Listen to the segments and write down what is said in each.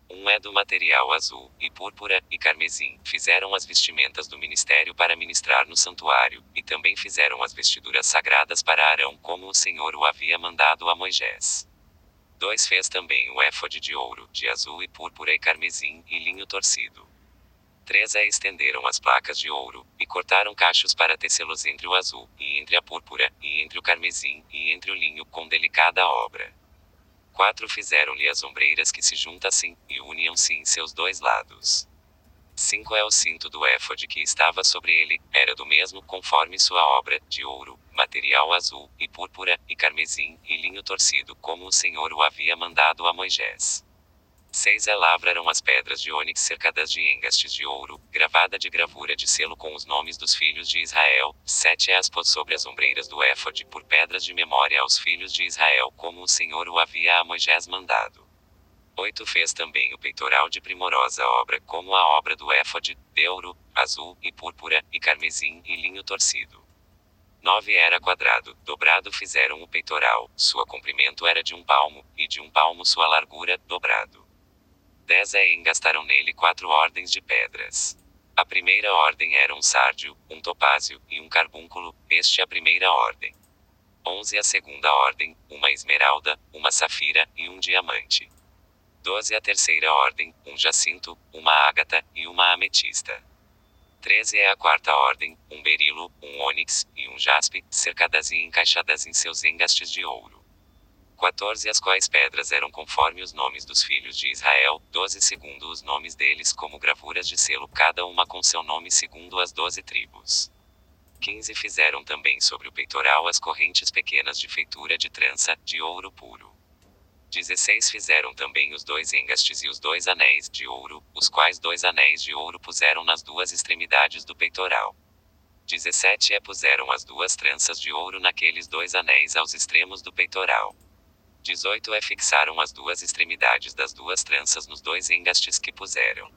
Um é do material azul, e púrpura, e carmesim. Fizeram as vestimentas do ministério para ministrar no santuário, e também fizeram as vestiduras sagradas para Arão, como o Senhor o havia mandado a Moisés. 2 Fez também o éfode de ouro, de azul e púrpura e carmesim, e linho torcido. 3 Estenderam as placas de ouro, e cortaram cachos para tecê-los entre o azul, e entre a púrpura, e entre o carmesim, e entre o linho, com delicada obra. 4 Fizeram-lhe as ombreiras que se juntassem, e uniam-se em seus 2 lados. 5 O cinto do éfode que estava sobre ele, era do mesmo, conforme sua obra, de ouro, material azul, e púrpura, e carmesim, e linho torcido, como o Senhor o havia mandado a Moisés. 6 Lavraram as pedras de ônix cercadas de engastes de ouro, gravada de gravura de selo com os nomes dos filhos de Israel. 7 As pôs sobre as ombreiras do éfode por pedras de memória aos filhos de Israel, como o Senhor o havia a Moisés mandado. 8 Fez também o peitoral de primorosa obra, como a obra do éfode, de ouro, azul, e púrpura, e carmesim, e linho torcido. 9 Era quadrado, dobrado fizeram o peitoral, sua comprimento era de 1 palmo, e de 1 palmo sua largura, dobrado. 10 Engastaram nele 4 ordens de pedras. A primeira ordem era um sárdio, um topázio, e um carbúnculo, este a primeira ordem. 11 A segunda ordem, uma esmeralda, uma safira, e um diamante. 12 A terceira ordem, um jacinto, uma ágata, e uma ametista. 13 A quarta ordem, um berilo, um ônix, e um jaspe, cercadas e encaixadas em seus engastes de ouro. 14 As quais pedras eram conforme os nomes dos filhos de Israel, 12 segundo os nomes deles como gravuras de selo, cada uma com seu nome segundo as 12 tribos. 15 Fizeram também sobre o peitoral as correntes pequenas de feitura de trança, de ouro puro. 16 Fizeram também os 2 engastes e os 2 anéis de ouro, os quais 2 anéis de ouro puseram nas 2 extremidades do peitoral. 17 Puseram as 2 tranças de ouro naqueles 2 anéis aos extremos do peitoral. 18 Fixaram as 2 extremidades das 2 tranças nos 2 engastes que puseram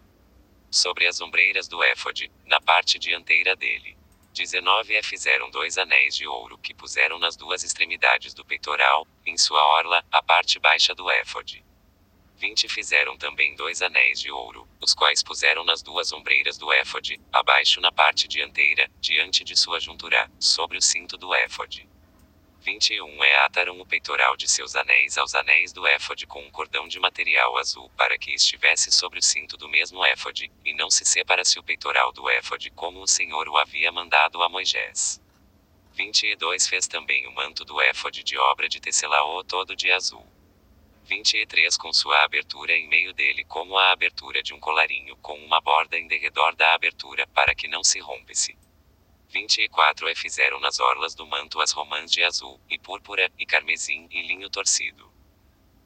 sobre as ombreiras do éfode, na parte dianteira dele. 19 Fizeram 2 anéis de ouro que puseram nas 2 extremidades do peitoral, em sua orla, a parte baixa do éfode. 20 Fizeram também 2 anéis de ouro, os quais puseram nas 2 ombreiras do éfode, abaixo na parte dianteira, diante de sua juntura, sobre o cinto do éfode. 21 Ataram o peitoral de seus anéis aos anéis do éfode com um cordão de material azul, para que estivesse sobre o cinto do mesmo éfode, e não se separasse o peitoral do éfode como o Senhor o havia mandado a Moisés. 22 Fez também o manto do éfode de obra de tecelaô todo de azul. 23 Com sua abertura em meio dele como a abertura de um colarinho, com uma borda em derredor da abertura, para que não se rompesse. 24 Fizeram nas orlas do manto as romãs de azul, e púrpura, e carmesim, e linho torcido.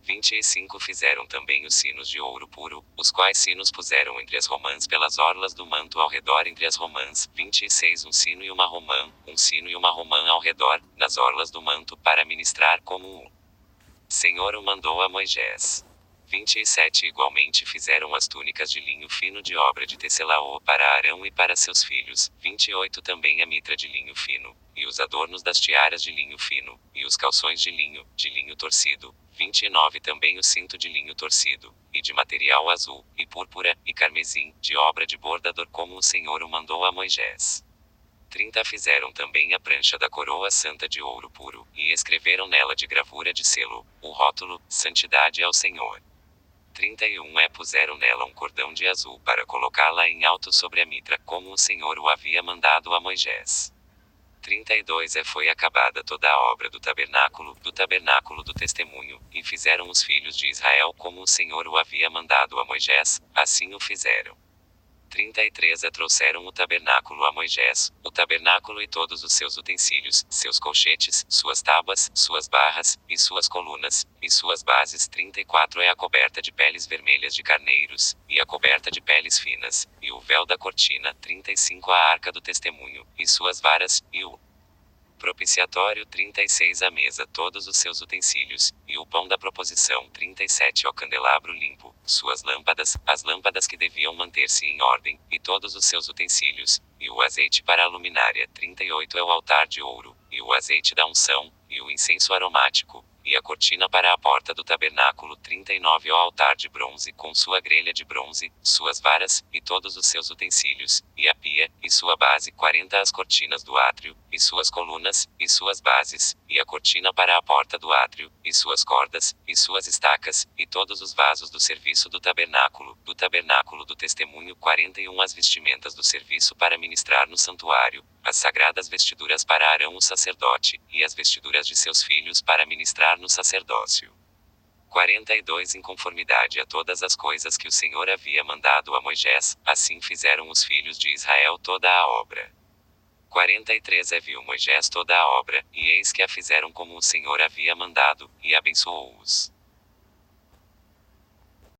25 Fizeram também os sinos de ouro puro, os quais sinos puseram entre as romãs pelas orlas do manto ao redor entre as romãs. 26 Um sino e uma romã, um sino e uma romã ao redor, nas orlas do manto, para ministrar como o Senhor o mandou a Moisés. 27 Igualmente fizeram as túnicas de linho fino de obra de tecelaô para Arão e para seus filhos. 28 Também a mitra de linho fino, e os adornos das tiaras de linho fino, e os calções de linho torcido. 29 Também o cinto de linho torcido, e de material azul, e púrpura, e carmesim, de obra de bordador como o Senhor o mandou a Moisés. 30 Fizeram também a prancha da coroa santa de ouro puro, e escreveram nela de gravura de selo, o rótulo, Santidade ao Senhor. 31 Puseram nela um cordão de azul para colocá-la em alto sobre a mitra, como o Senhor o havia mandado a Moisés. 32 Foi acabada toda a obra do tabernáculo do testemunho, e fizeram os filhos de Israel como o Senhor o havia mandado a Moisés, assim o fizeram. 33 Trouxeram o tabernáculo a Moisés, o tabernáculo e todos os seus utensílios, seus colchetes, suas tábuas, suas barras, e suas colunas, e suas bases. 34 A coberta de peles vermelhas de carneiros, e a coberta de peles finas, e o véu da cortina. 35 A arca do testemunho, e suas varas, e o propiciatório. 36 A mesa todos os seus utensílios, e o pão da proposição. 37 O candelabro limpo, suas lâmpadas, as lâmpadas que deviam manter-se em ordem, e todos os seus utensílios, e o azeite para a luminária. 38 O altar de ouro, e o azeite da unção, e o incenso aromático, e a cortina para a porta do tabernáculo, 39 o altar de bronze com sua grelha de bronze, suas varas, e todos os seus utensílios, e a pia, e sua base, 40 as cortinas do átrio, e suas colunas, e suas bases, e a cortina para a porta do átrio, e suas cordas, e suas estacas, e todos os vasos do serviço do tabernáculo do testemunho, 41 as vestimentas do serviço para ministrar no santuário, as sagradas vestiduras para Arão o sacerdote, e as vestiduras de seus filhos para ministrar no sacerdócio. 42 Em conformidade a todas as coisas que o Senhor havia mandado a Moisés, assim fizeram os filhos de Israel toda a obra. 43 Viu Moisés toda a obra, e eis que a fizeram como o Senhor havia mandado, e abençoou-os.